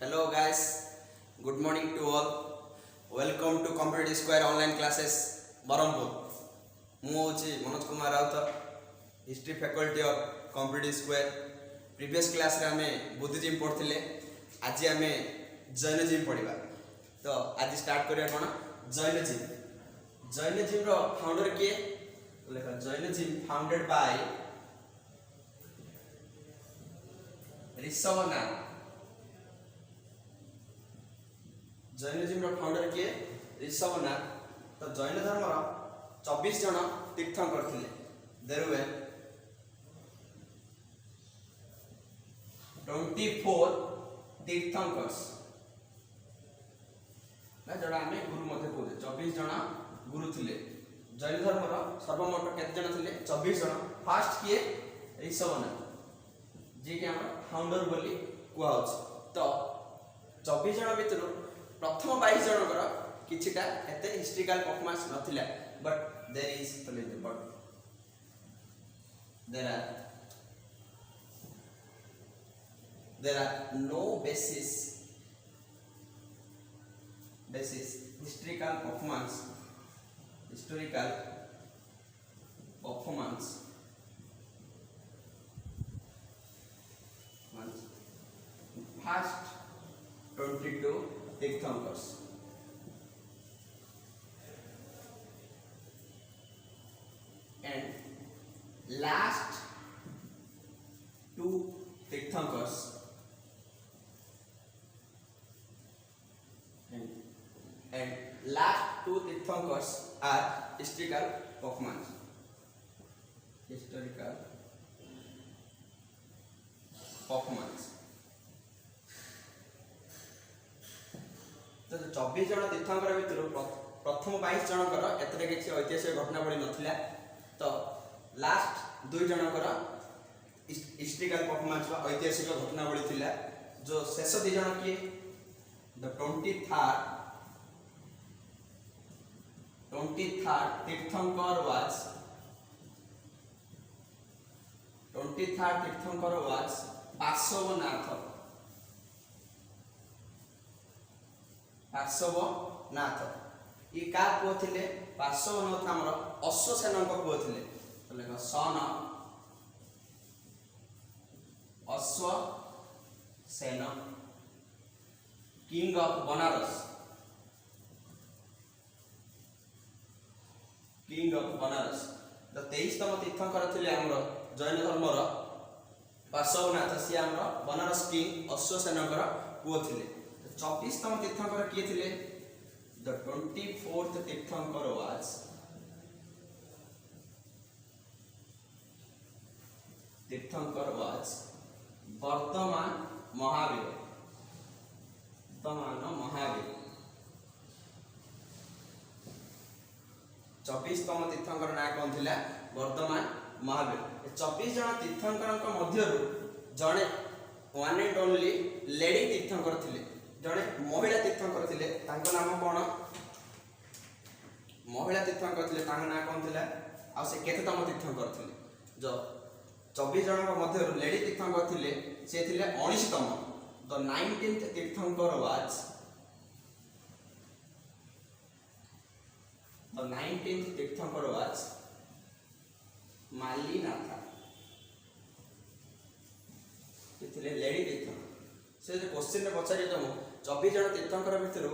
Hello guys, good morning to all. Welcome to Computer Square online classes Barampur. ମୁଁ ହେଉଛି Manoj Kumar Raut, history faculty of computer square. Previous class रे आमे बुद्धिजीव पढ़थिले. आज आमे जैनजीव पढ़िबा. तो आज स्टार्ट करिया कोन जैनजीव. जैनजीव रो फाउंडर किए लेखा जैनजीव फाउंडेड बाय ऋषभनाथ. जैनजीव रो फाउंडर किए ऋषभनाथ. तो जैन धर्म रो 24 जन तीर्थंकर थिले. देयर वे 24 तीर्थंकर्स ना जडा हमें गुरु मध्य कहते. 24 जन गुरु थिले. जैन धर्म रो सर्वमोट केते जन थिले? 24 जन. फास्ट किए ऋषभनाथ जे कि हम फाउंडर बोली कुआ होछ. तो 24 जन भितर प्रथम 22 जनकर किछिटा एते हिस्ट्रिकल परफॉर्मेंस नथिला. But there are no basis historical performance first 22 tirthankars. And last two tirthankars and last two tirthankars are historical performance. तो 24 जन तीर्थंकर भितर प्रथम 22 जनकर एतरे किछि ऐतिहासिक घटनावली नथिला. तो लास्ट 2 जनकर हिस्ट्रिकल परफॉर्मेंस बा ऐतिहासिक घटनावली थिला. जो शेष 2 जन किए द 23rd तीर्थंकर वाज पार्श्वनाथ. ये का पुओ थिले? पार्श्वनाथ हमर अश्वसेन को पुओ थिले. लेखा सन अश्वसेन किंग ऑफ बनारस. तो 23तम तीर्थंकर थिले हमर जैन धर्मर पार्श्वनाथ. सी हमर बनारस किंग अश्वसेनकर पुओ थिले. 24तम तीर्थंकर किए थिले? द 24th तीर्थंकर वाज वर्धमान महावीर. 24तम तीर्थंकर ना कौन थिला? वर्धमान महावीर. 24 जन तीर्थंकर मध्यरु जणे वन एंड ओनली लेडी तीर्थंकर थिले. जड़े महिला तीर्थंकर थिले. तांको नाम कोन? महिला तीर्थंकर थिले. तांको नाम कोन थिला? आ से केतेतम तीर्थंकर थिले? जो 24 जन मध्य लेडी तीर्थंकर थिले से थिले 19तम. द 19th तीर्थंकर वाज मालीनाथा. थिले लेडी तीर्थंकर. से जो क्वेश्चन में पचारि तुम 24 जन तीर्थंकर भितर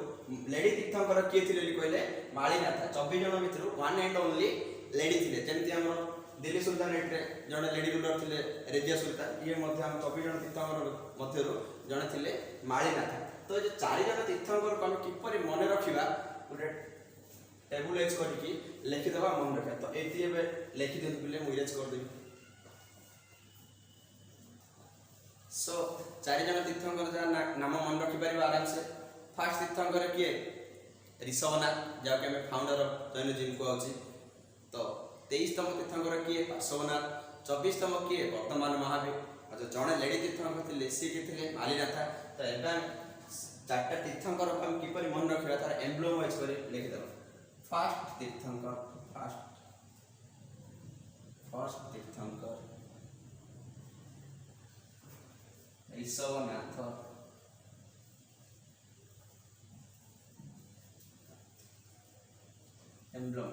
लेडी तीर्थंकर किए थिले कहले? मालीनाथ. 24 जन भितर वन एंड ओनली लेडी थिले. जेमति हमर दिल्ली सुल्तानेट रे जने लेडी रूलर थिले रेजिया सुल्तान. ये मध्ये हम 24 जन तीर्थंकर मध्यरु जने थिले मालीनाथ. तो जे 4 जन तीर्थंकर कम किपरि मने रखिबा गुटे टेबुलाइज करके लिखि देबा मन रखा. तो एति एबे लिखि देत बिले मु इरेज कर देबी. सो 4 जन तीर्थंकर जा नाम मन रखि परिबा आराम से. फर्स्ट तीर्थंकर किए? ऋषभनाथ, जाके हमें फाउंडर ऑफ जैनजीव को आउची. तो 23तम तीर्थंकर किए? पार्श्वनाथ. 24तम किए? वर्धमान महावीर. और जो जने लेडी तीर्थंकर थिले सी के थिले मालीनाथ. तो एबे 4टा तीर्थंकर हम किपरि मन रखिबा तार एम्ब्लेम वाइज करे लिखि देबा. फर्स्ट तीर्थंकर ऋषभनाथ. एम्ब्लम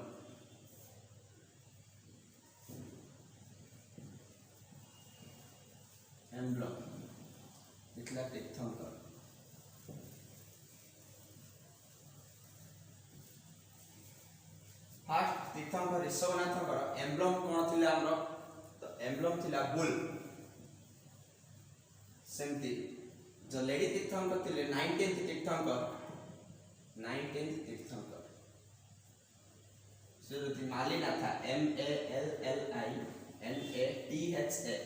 एम्ब्लम लिखला तीर्थंकर। फास्ट तीर्थंकर ऋषभनाथंकर एम्ब्लम कौन थिला हमरो तो एम्ब्लम थिला बुल। सेमती जो लेडी तीर्थंकर थिले 19th तीर्थंकर से जो मालीनाथा MALLINATHA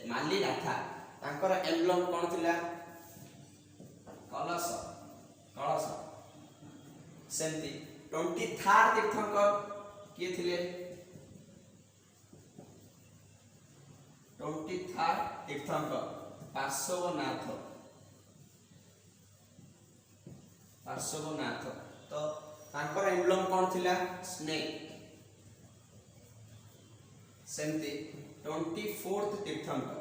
मालीनाथा तांकर एम्ब्लम कौन थिला कलश कलश। सेमती 23rd तीर्थंकर किए थिले 23rd तीर्थंकर पार्श्वनाथ तो तांकर एम्ब्लम कौन थिला स्नेक। सेमती 24th तीर्थंकर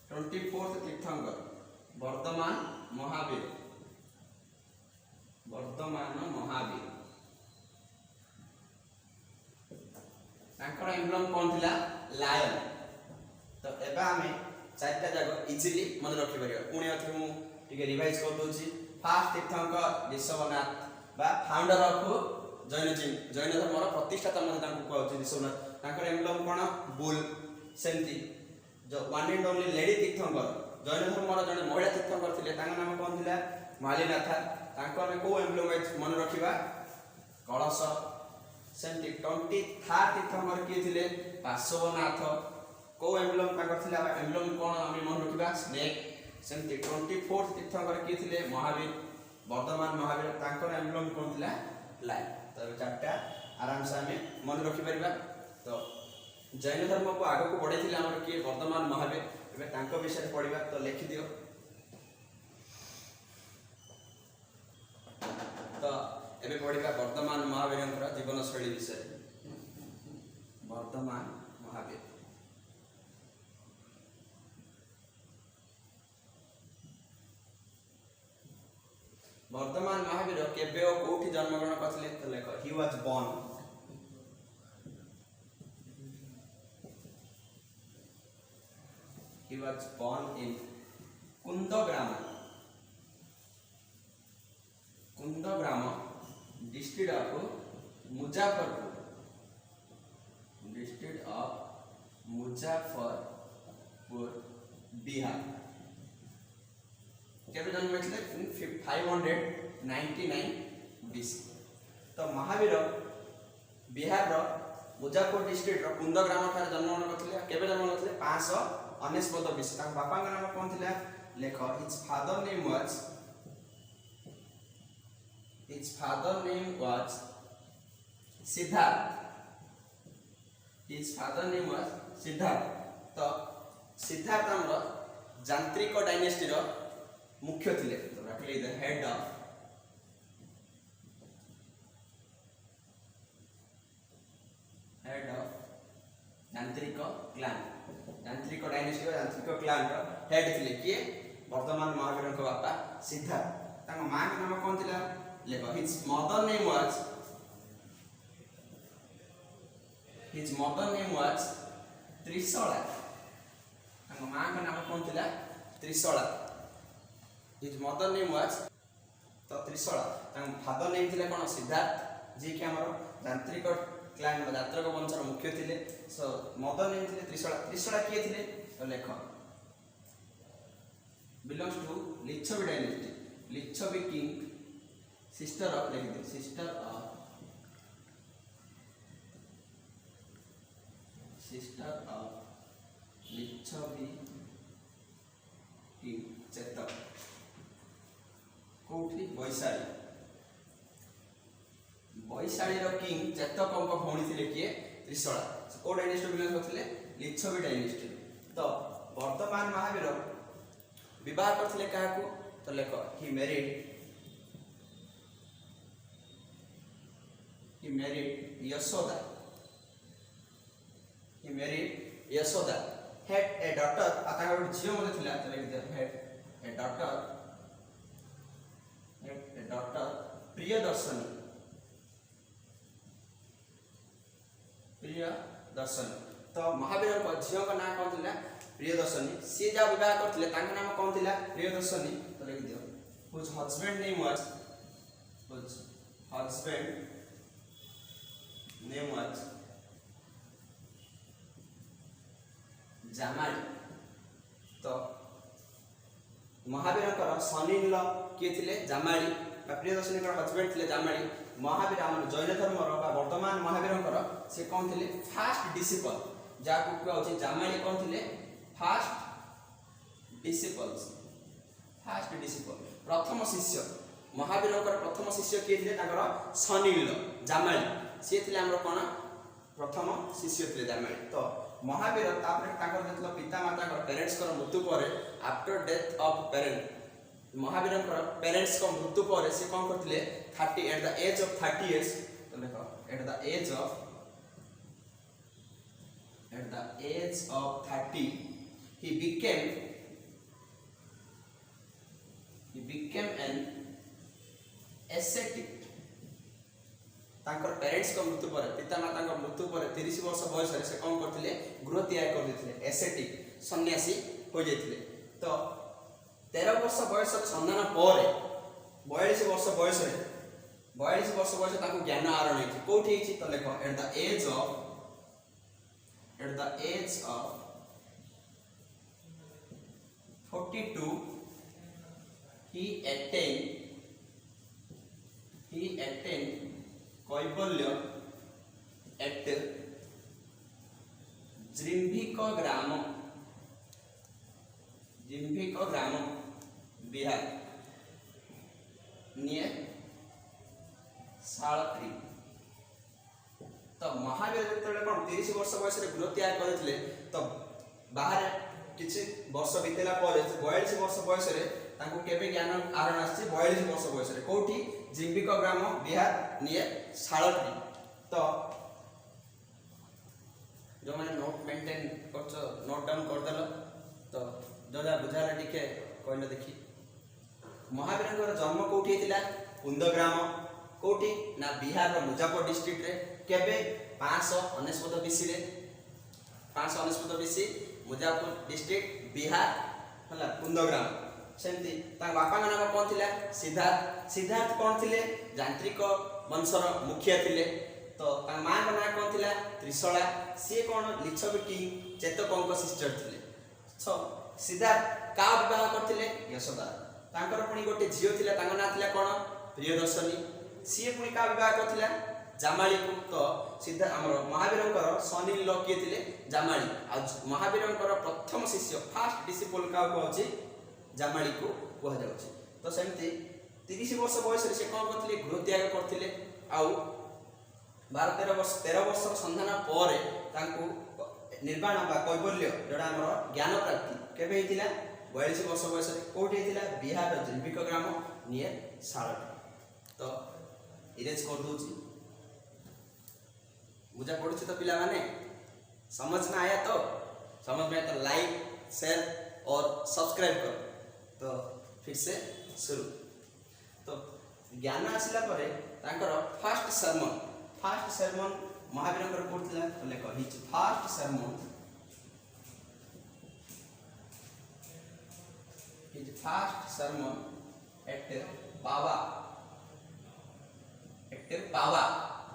24th तीर्थंकर वर्धमान महावीर तांकर एम्ब्लम कौन थिला लायन। तो एबा हमें चारटा जागो इजीली मन रखि परिया पुणी अथि मु टिके रिवाइज कर दोची। फास्ट तीर्थंकर ऋषभनाथ बा फाउंडर ऑफ जैनिज्म जैन धर्मर प्रतिष्ठाता मन तांको कहउची ऋषभनाथ। तांकर एम्ब्लम कोन बुल। सेमती जो वन एंड ओनली लेडी तीर्थंकर जैन धर्मर जने महिला तीर्थंकर थिले तांका नाम कोन थिला मालिनाथा। तांको हमें को एम्ब्लम मन रखिबा कलश। सेमती 23rd तीर्थंकर किए थिले पार्श्वनाथ को एम्ब्लम तांकर थिला एम्ब्लम कोन हमें मन रखिबा स्नेक। सेमती 24th तीर्थंकर किए थिले महावीर वर्धमान महावीर तांकर एम्ब्लम कोन थिला लायन। तो चारटा आराम से हमें मन रखि परिबा। तो जैन धर्म को आगे को बढ़े थिले हमर किए वर्धमान महावीर एबे तांको विषय पढिबा। तो लिखि दियो। तो एबे पढिबा वर्धमान महावीरंकर जीवन शैली विषय। वर्धमान महावीर वर्धमान महावीर केबे ओ कोठी जन्म ग्रहण करथिले तो लेख he was born in Kundagram district of Muzaffarpur Bihar. केबे जन्म होइछले 599 बीसी। तो महावीर बिहार रो मुजफ्फरपुर डिस्ट्रिक्ट रो कुंदग्राम ठार जन्म ग्रहण करथिले। केबे जन्म होइछले 599 बीसी। ता बापा का नाम कोन थिला लेख his father name was Siddharth. तो सिद्धार्थ हमर यांत्रिक डायनेस्टी रो मुख्य थिले। तो रखले द हेड ऑफ यांत्रिक डायनेस्टी यांत्रिक क्लान रो हेड थिले किए वर्धमान महावीर को बापा सिद्धार्थ। तांको मां का नाम कोन थिला लेखो his mother name was Trishala. तांको मां का नाम कोन थिला Trishala. His mother name was तो त्रिशला। तांको फादर नेम थिला कोन सिद्धार्थ जे कि हमर यांत्रिक क्लान यात्रक वंशर मुख्य थिले। सो मदर नेम थिले त्रिशला किए थिले तो लेख belongs to Licchavi dynasty Licchavi king sister of Licchavi king Chetak कोठी वैशाली रो किंग चेतक को भौणी थिले किए त्रिशला। को डायनेस्टी बिलोंग करथिले लिच्छवी डायनेस्टी। तो वर्धमान महावीर विवाह करथिले काहाकू तो लेख he married Yashoda had a daughter। आता झियो मध्ये थिला तो लेख had a daughter doctor Priyadarshini तो महावीर झील का नाम कौन था प्रियदर्शनी सी जहाँ बह करते नाम कौन था प्रियदर्शनी तो लिख दियो whose husband name was Jamali तो महावीर सन इन लॉ किए थे जामाली प्रियदर्शनी हजबैंड थे जामाली महावीर आम जैन धर्म वर्तमान महावीर से कौन थे फास्ट डिसिपल जहाँ कहूँ जामाली कौन थे फास्ट डिसिपल प्रथम शिष्य महावीर प्रथम शिष्य किए थे सन इन लॉ जामाली सी थे कौन प्रथम शिष्य थे जामाली तो महावीर जो पिता माता पेरेंट्स मृत्यु पर after death of parent Mahavir parents को मृत्यु पर से कौन करते 30 at the age of 30 years तो देखो at the age of 30 he became an ascetic तांकर पेरेंट्स को मृत्यु पर पिता माता को मृत्यु पर 30 वर्ष बयस से कौन करते गृह तैयार कर देते एसेटिक सन्यासी हो जाते तो 13 वर्ष बयस सन्धान पर 42 वर्ष बयस ज्ञान आरण होती कौटी तो देख at the age of 42 he attained kaivalya at Jimbhik gram Bihar near सालक्री तो महावीर जो 30 वर्ष बयस गृह त्याग करते तो बाहर किसी वर्ष बीतेला 42 वर्ष बयस केबे ज्ञान आरण आसी 42 वर्ष बयस कौटी जिम्बिक ग्राम बिहार नियर सालक्री तो जो मैंने नोट मेंटेन कर नोट डाउन करदेल तो जो जहाँ बुझाला टिके कहले देखी महावीर जन्म कौटी होता कुंदग्राम कौटी ना बिहार मुजफ्फर डिस्ट्रिक्ट रे केबे 599 बीसी रे 599 बीसी मुजफ्फर डिस्ट्रिक्ट बिहार हला कुंदग्राम सेमती बापा नाम कौन थिला सिद्धार्थ कौन थिले यांत्रिक वंशर मुखिया थिले तो माँ का नाम कौन थिला त्रिशला सी कौन लिच्छवी चेतक सिस्टर थिले सो सिद्धार्थ का विवाह करथिले यशोदा तांकर पुणी गोटे झील थिला तांका नाम थिला कौन प्रियदर्शनी सी पुणी का विवाह करथिला जामाली को तो सिद्धार्थ आमर महावीर सन इन लॉ किए थिले जामाली आ महावीर प्रथम शिष्य फास्ट डिसिपल का कहूँ जामाली को कह जाउछि तो सेमती 30 वर्ष बयस से कौन करथिले गृह त्याग करथिले आउ 13 वर्ष संधान पर तांको निर्वाण बा कैबल्य जोड़ा हमर ज्ञान प्राप्ति केबे हितिला 42 वर्ष बयस कोठी हितिला बिहार जिम्बिक ग्राम नियर सालट तो इरेज कर दूची बुझा पड़ुछि तो पिला माने समझ में आया तो समझ में तो लाइक शेयर और सब्सक्राइब करो तो फिर से शुरू तो ज्ञान आसला परे तांकर फर्स्ट सरमन महावीर पड़ता लेख his first sermon at Pava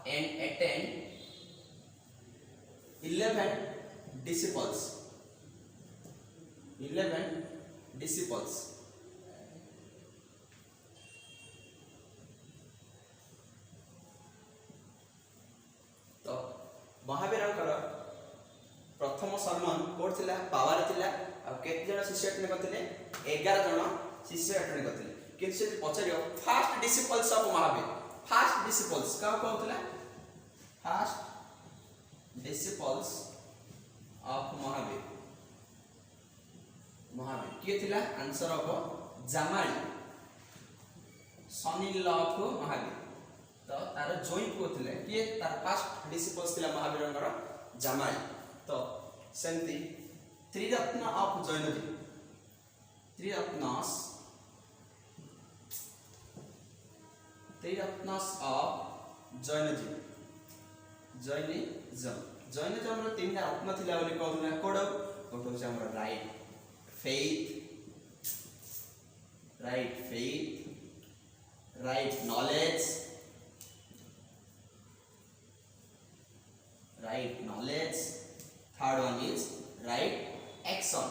and attend 11 disciples तो महावीर प्रथम सरमन कोड थिला पावर थिला आ केते जण शिष्य अटेंड करथिले 11 जण शिष्य अटेंड करथिले किंतु से पछरियो first disciples of Mahavir first disciples का कहउतला फास्ट डिसिपल्स ऑफ महावीर किए थिला answer of Jamali son in law of Mahavir तो तार जोई को थिले किए तार फास्ट डिसिपल्स थिला महावीरंकर जामाली तो सेंती त्रिरत्न ऑफ जैनजी त्रिरत्नस त्रिरत्नस ऑफ जैनिज्म जैनिज्म रो तीनटा रत्न थिला बोली कहउना कोड गोटो से हमर right knowledge third one is right action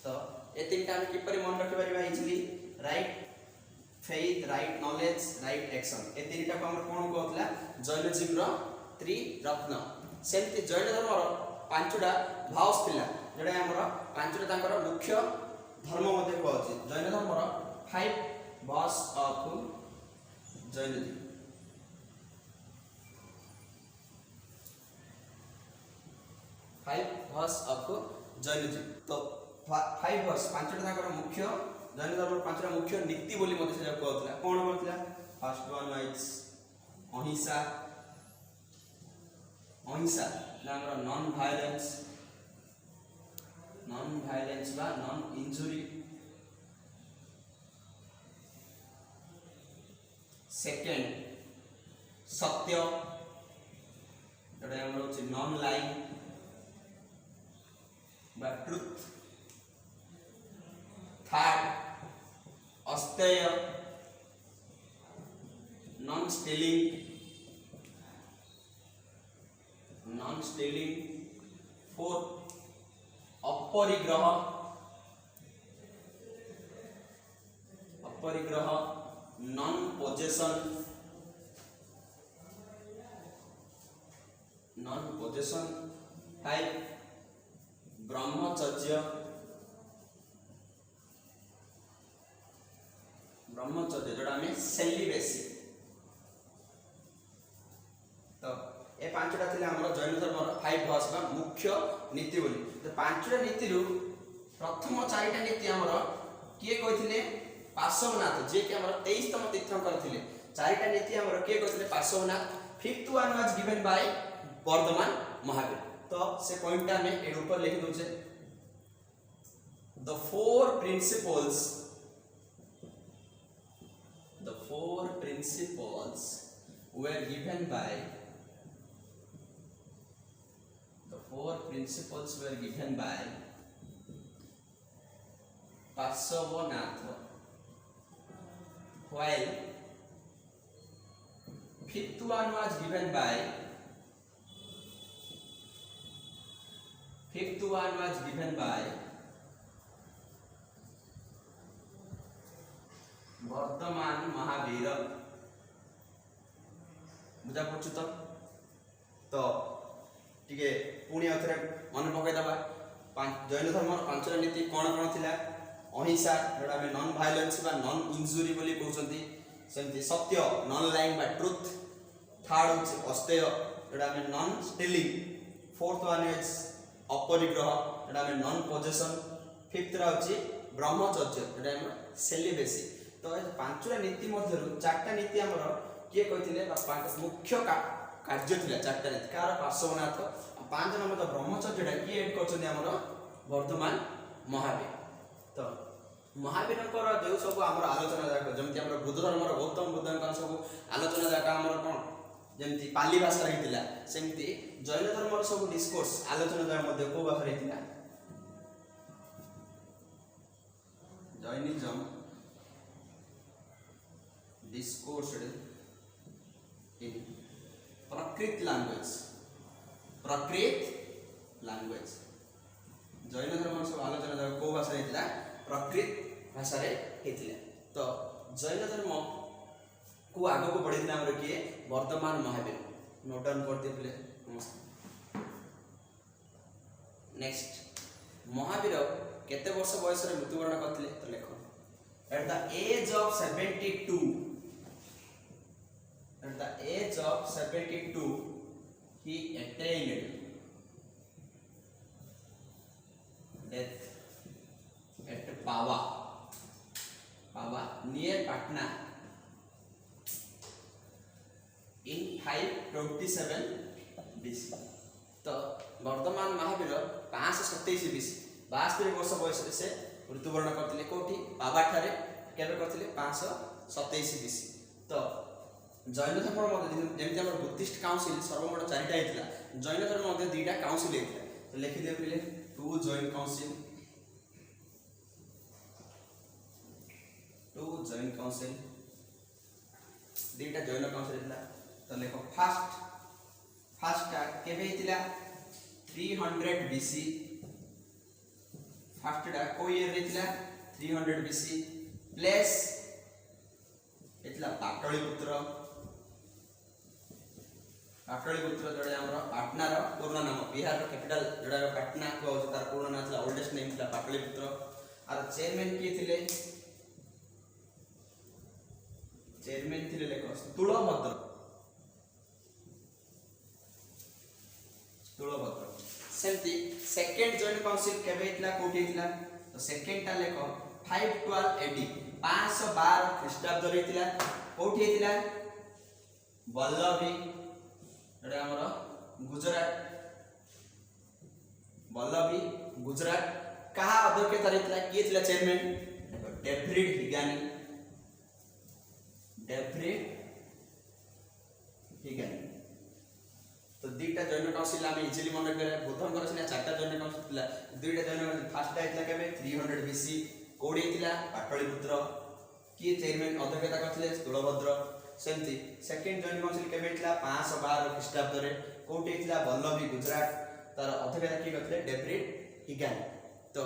तो ये तीनटा हम किपरि मन रखि परिबा easily right faith right knowledge right action ए तीनटा को हम कोन कहतला जैनिज्म रो त्रिरत्न सेमति जैन धर्म रो पांचटा भावस थिला जेडा हमर पांचटा तांकर मुख्य धर्म मध्ये कहछि जैन धर्म रो 5 भावस ऑफ जैनिज्म तो 5 वर्ष पांचटा तांकर मुख्य जैन धर्म पांचटा मुख्य नीति बोली मते से कहतला कोन कहतला फर्स्ट वन इज अहिंसा नामर नॉन वायलेंस बा नॉन इंजुरी सेकंड सत्य एटा हमर होछि नॉन लाइंग बा truth third asteya non stealing fourth aparigraha non possession five brahmacharya जोड़ा हमें सेलिबेसी तो ए पांचटा थिले हमर जैन धर्म 5 भास बा मुख्य नीति बोली तो पांचटा नीति रु प्रथम चारिटा नीति हमर किए कहिथिले पार्श्वनाथ जे कि हमर 23तम तीर्थंकर थिले चारिटा नीति हमर किए कहिथिले Parshvanath fifth one was given by Vardhaman Mahavir तो से पॉइंट में ए ऊपर लिख दोचे the four principles were given by Parshvanath while fifth one was given by Varthaman Mahavir बुझा पड़छ तो टिके पुणी अथरे मन पकई दबा जैन धर्म पांचटा नीति कौन थिला अहिंसा जोड़ा हमें नॉन वायलेंस बा नॉन इंजुरी बोली कहउछंती सेमती सत्य नॉन लाइंग बा ट्रुथ थर्ड होछि अस्तेय जोड़ा हमें non stealing fourth one is aparigraha जोड़ा हमें नॉन पोजेशन फिफ्थ रा होछि ब्रह्मचर्य जोड़ा हमें सेलिबेसी तो पांचटा नीति मध्यरु चारटा नीति हमर किए कहिथिले मुख्य कार्य थिला चारटा नीति कार पार्श्वनाथ पांच नंबर ब्रह्मचर्यटा किए एड करछन हमर वर्धमान महावीर तो महावीर जो सब हमर आलोचना जाक जेमति हमर बुद्ध धर्मर गौतम बुद्धंकर सब आलोचना जाक हमर कोन जेमति पाली भाषा रहितिला सेमति जैन धर्मर सब डिस्कोर्स आलोचना जाक मध्ये को भाषा रहितिला Jainism discoursed in Prakrit language Jain धर्म सब आलोचना को भाषा हेतिला प्रकृत भाषा रे हेतिला तो जैन धर्म को आगो को बढ़िथिला हमर किए वर्धमान महावीर नोट डाउन कर दिले नमस्कार नेक्स्ट महावीर केते वर्ष बयस रे मृत्युवरण करथिले तो लेखो at the age of 72 he attained death at Pawa near Patna in 527 BC तो वर्धमान महावीर 527 BC 72 वर्ष बयस से मृत्युवरण करथिले कोठी बाबाठारे केबे करथिले 527 बीसी। तो जैन धर्म मध्य जेमति हमर बुद्धिस्ट काउंसिल सर्वमोट 4टा हेतला, जैन धर्म मध्य 2टा काउंसिल हेतला। तो लिखि दे पिले 2 जैन काउंसिल, 2 जैन काउंसिल, 2टा जैन काउंसिल हेतला। तो लेखो फर्स्ट टा केबे हेतला 300 बीसी। फर्स्ट टा को ईयर हेतला 300 बीसी प्लस हेतला पाटलिपुत्र जोड़ा हमर पाटना रो पूर्ण नाम, बिहार रो कैपिटल जोड़ा पाटना को तार पूर्ण नाम था, ओल्डेस्ट नेम था पाटलिपुत्र। और चेयरमैन के थिले, चेयरमैन थिले लेखो तुलभद्र। सेमती सेकंड जॉइंट काउंसिल केबे हितला कोठी हितला। तो सेकंड टा लेखो 512 एडी 512 ख्रीष्टाब्द रे हितला। कोठी हितला वल्लभी एटा हमर गुजरात कहा अध्यक्षता रे हितला, के थिला चेयरमैन डेविड हिगानी। तो 2टा जैन काउंसिल आम इजिली मन रखे। बुद्धंकर सिना 4टा जैन काउंसिल थिला, 2टा जैन फर्स्ट टाइटला केबे 300 बीसी कोडी थिला पाटलिपुत्र, की चेयरमैन अध्यक्षता करथिले तुलभद्र। सेमती सेकंड जैन काउंसिल केबे थिला 512 ख्रीष्टाब्द रे कोडी थिला वल्लभी गुजरात, तार अध्यक्षता की करथिले डेविड हिगानी। तो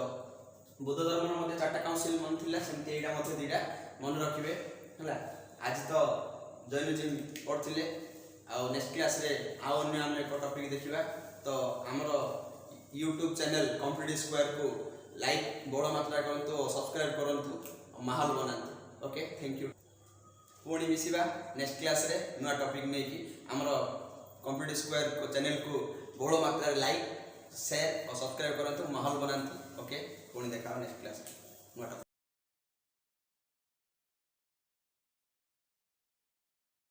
बुद्ध धर्म मध्ये 4टा काउंसिल मन थिला, सेमती एटा मध्ये 2टा मन रखिबे हला। आज तो जैनिज्म पढ़थिले, आ नेक्स्ट क्लास रे आ अन्य हम एक टॉपिक देखिबा। तो हमरो YouTube चैनल कॉम्पिटिटिव स्क्वायर को लाइक बड़ मात्रा करंतु, सब्सक्राइब करंतु, माहौल बनांतु। Okay, thank you. पुणी मिसिबा नेक्स्ट क्लास रे नया टॉपिक नै कि हमरो कॉम्पिटिटिव स्क्वायर को चैनल को बड़ मात्रा रे लाइक शेयर और सब्सक्राइब करंतु, माहौल बनांतु। ओके, पुणी देखा नेक्स्ट क्लास नया टॉपिक।